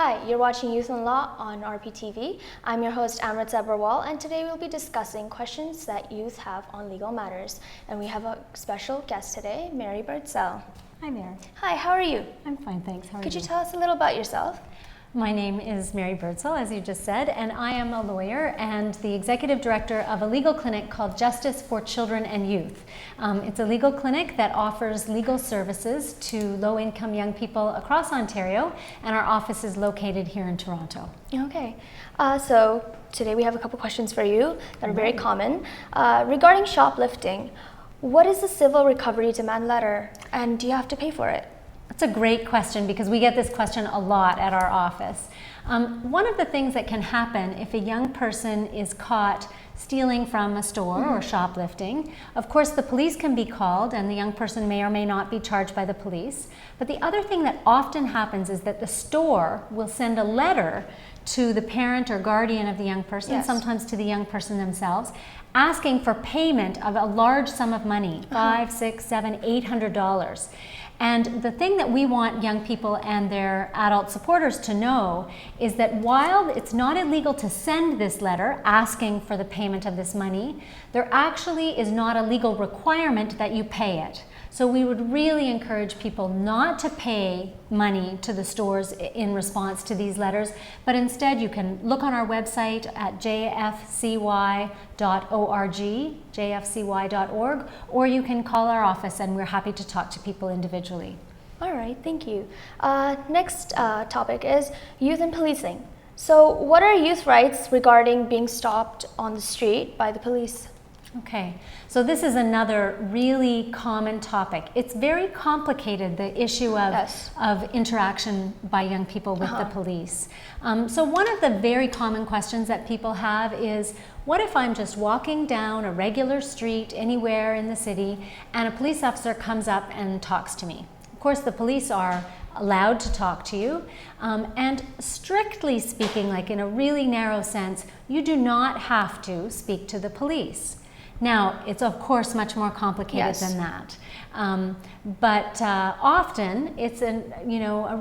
Hi, you're watching Youth and Law on RPTV. I'm your host Amrit, and today we'll be discussing questions that youth have on legal matters. And we have a special guest today, Mary Birdsell. Hi, Mary. Hi, how are you? I'm fine, thanks. How are you? Could you tell us a little about yourself? My name is Mary Birdsell, as you just said, and I am a lawyer and the executive director of a legal clinic called Justice for Children and Youth. It's a legal clinic that offers legal services to low-income young people across Ontario, and our office is located here in Toronto. Okay, so today we have a couple questions for you that are very common. Regarding shoplifting, what is the civil recovery demand letter, and do you have to pay for it? That's a great question because we get this question a lot at our office. One of the things that can happen if a young person is caught stealing from a store or shoplifting, of course the police can be called and the young person may or may not be charged by the police. But the other thing that often happens is that the store will send a letter to the parent or guardian of the young person, sometimes to the young person themselves, asking for payment of a large sum of money, $500, $600, $700, $800. And the thing that we want young people and their adult supporters to know is that while it's not illegal to send this letter asking for the payment of this money, there actually is not a legal requirement that you pay it. So we would really encourage people not to pay money to the stores in response to these letters, but instead you can look on our website at jfcy.org, jfcy.org, or you can call our office and we're happy to talk to people individually. All right, thank you. Next topic is youth and policing. So what are youth rights regarding being stopped on the street by the police? Okay, so this is another really common topic. It's very complicated, the issue of interaction by young people with the police. So one of the very common questions that people have is, what if I'm just walking down a regular street anywhere in the city and a police officer comes up and talks to me? Of course, the police are allowed to talk to you, and strictly speaking, like in a really narrow sense, you do not have to speak to the police. Now, it's of course much more complicated than that, but often it's a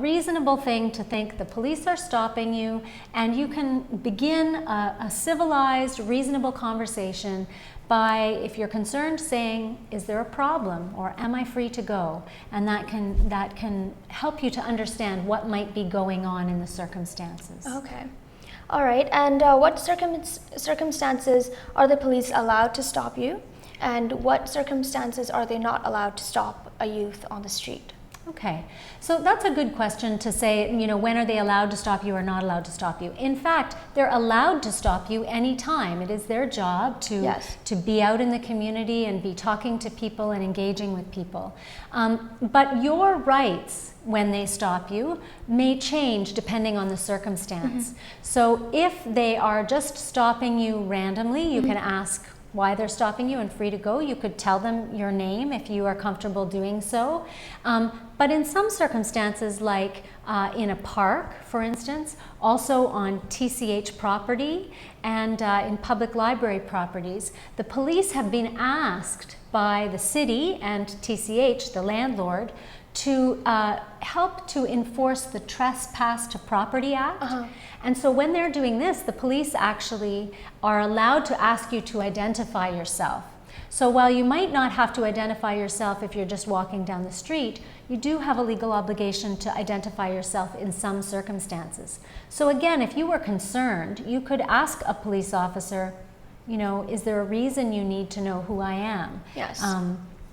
reasonable thing to think the police are stopping you, and you can begin a civilized, reasonable conversation by, if you're concerned, saying, "Is there a problem?" or "Am I free to go?" And that can help you to understand what might be going on in the circumstances. Okay. All right, and what circumstances are the police allowed to stop you, and what circumstances are they not allowed to stop a youth on the street? Okay, so that's a good question to say, when are they allowed to stop you or not allowed to stop you? In fact, they're allowed to stop you anytime. It is their job to be out in the community and be talking to people and engaging with people. But your rights, when they stop you, may change depending on the circumstance. So if they are just stopping you randomly, you can ask why they're stopping you and free to go. You could tell them your name if you are comfortable doing so. But in some circumstances, like in a park, for instance, also on TCH property and in public library properties, the police have been asked by the city and TCH, the landlord, to help to enforce the Trespass to Property Act. And so when they're doing this, the police actually are allowed to ask you to identify yourself. So while you might not have to identify yourself if you're just walking down the street, you do have a legal obligation to identify yourself in some circumstances. So again, if you were concerned, you could ask a police officer, is there a reason you need to know who I am? Yes.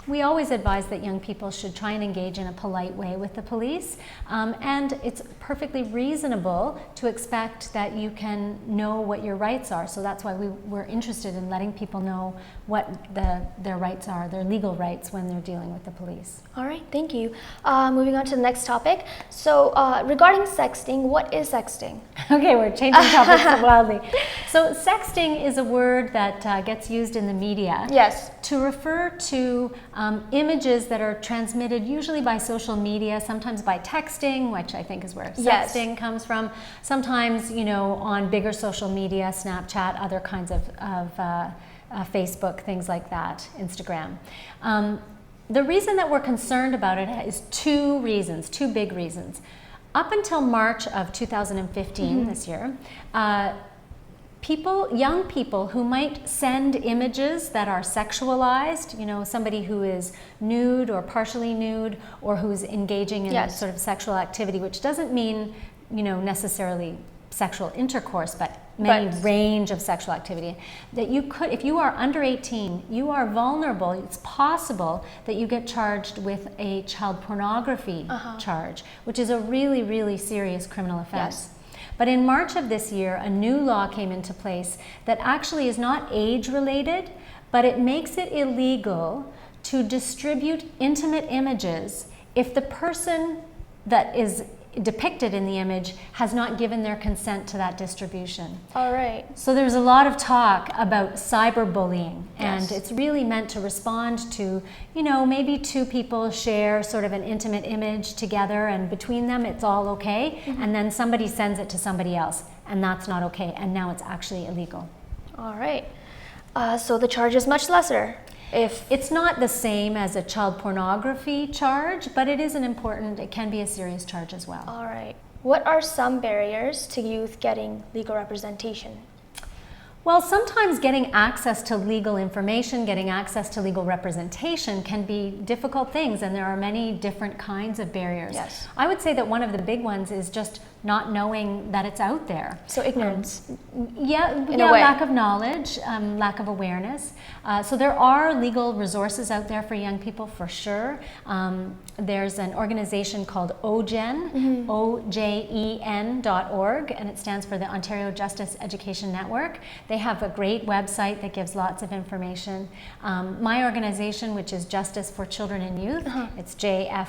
We always advise that young people should try and engage in a polite way with the police, and it's perfectly reasonable to expect that you can know what your rights are. So that's why we're interested in letting people know what their rights are, their legal rights, when they're dealing with the police. All right, thank you. Moving on to the next topic. So regarding sexting, what is sexting? Okay, we're changing topics wildly. So sexting is a word that gets used in the media to refer to images that are transmitted usually by social media, sometimes by texting, which I think is where sexting comes from, sometimes on bigger social media, Snapchat, other kinds of Facebook, things like that, Instagram. The reason that we're concerned about it is two big reasons. Up until March of 2015, this year, young people who might send images that are sexualized, you know, somebody who is nude or partially nude or who's engaging in sort of sexual activity, which doesn't mean, you know, necessarily sexual intercourse, but many range of sexual activity, that you could, if you are under 18, you are vulnerable. It's possible that you get charged with a child pornography charge, which is a really, really serious criminal offense. But in March of this year, a new law came into place that actually is not age related, but it makes it illegal to distribute intimate images if the person that is depicted in the image has not given their consent to that distribution. All right. So there's a lot of talk about cyberbullying, and it's really meant to respond to, you know, maybe two people share sort of an intimate image together and between them it's all okay, and then somebody sends it to somebody else and that's not okay, and now it's actually illegal. All right. So the charge is much lesser. If it's not the same as a child pornography charge, but it is it can be a serious charge as well. All right. What are some barriers to youth getting legal representation? Well, sometimes getting access to legal information, getting access to legal representation can be difficult things, and there are many different kinds of barriers. Yes. I would say that one of the big ones is just not knowing that it's out there. So ignorance. Lack of knowledge, lack of awareness. So there are legal resources out there for young people for sure. There's an organization called OJEN, OJEN.org, and it stands for the Ontario Justice Education Network. They have a great website that gives lots of information. My organization, which is Justice for Children and Youth, it's JFCY.org.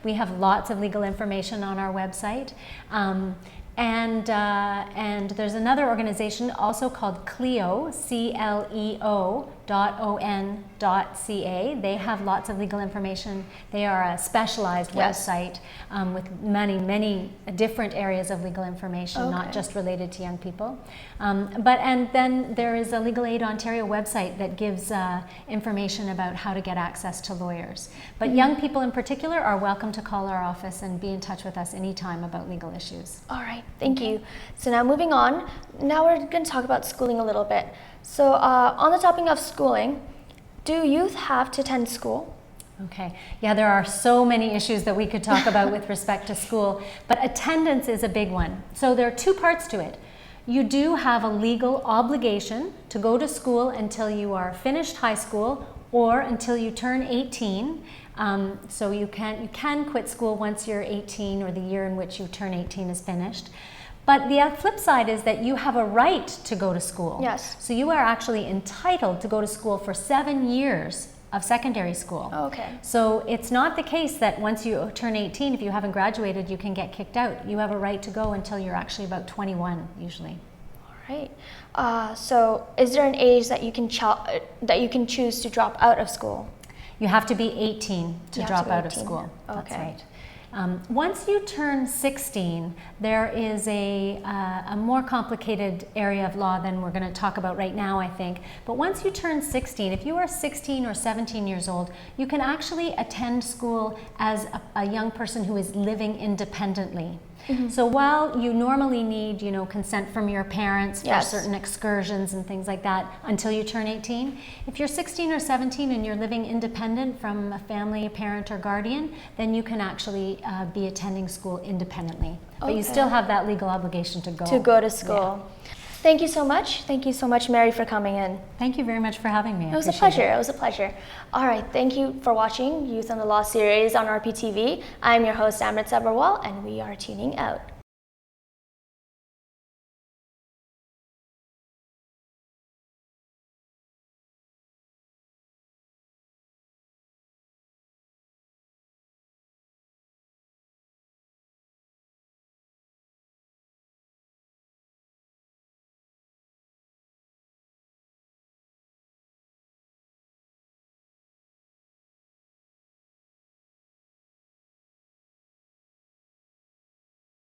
We have lots of legal information on our website. And there's another organization also called CLEO, CLEO.on.ca. They have lots of legal information. They are a specialized website with many different areas of legal information, not just related to young people. And then there is a Legal Aid Ontario website that gives information about how to get access to lawyers. But young people in particular are welcome to call our office and be in touch with us anytime about legal issues. All right, thank you. So now moving on, now we're going to talk about schooling a little bit. So on the topic of schooling, do youth have to attend school? Okay, yeah, there are so many issues that we could talk about with respect to school, but attendance is a big one. So there are two parts to it. You do have a legal obligation to go to school until you are finished high school or until you turn 18. So you can quit school once you're 18 or the year in which you turn 18 is finished. But the flip side is that you have a right to go to school. Yes. So you are actually entitled to go to school for 7 years of secondary school. Okay. So it's not the case that once you turn 18, if you haven't graduated, you can get kicked out. You have a right to go until you're actually about 21, usually. All right. So is there an age that you can choose to drop out of school? You have to be 18 to drop out of school. Okay. That's right. Once you turn 16, there is a more complicated area of law than we're going to talk about right now, I think. But once you turn 16, if you are 16 or 17 years old, you can actually attend school as a young person who is living independently. So while you normally need, consent from your parents for certain excursions and things like that until you turn 18, if you're 16 or 17 and you're living independent from a family, a parent, or guardian, then you can actually be attending school independently. But you still have that legal obligation to go. To go to school. Yeah. Thank you so much. Thank you so much, Mary, for coming in. Thank you very much for having me. It was a pleasure. It was a pleasure. All right. Thank you for watching Youth on the Law series on RPTV. I'm your host, Amrit and we are tuning out.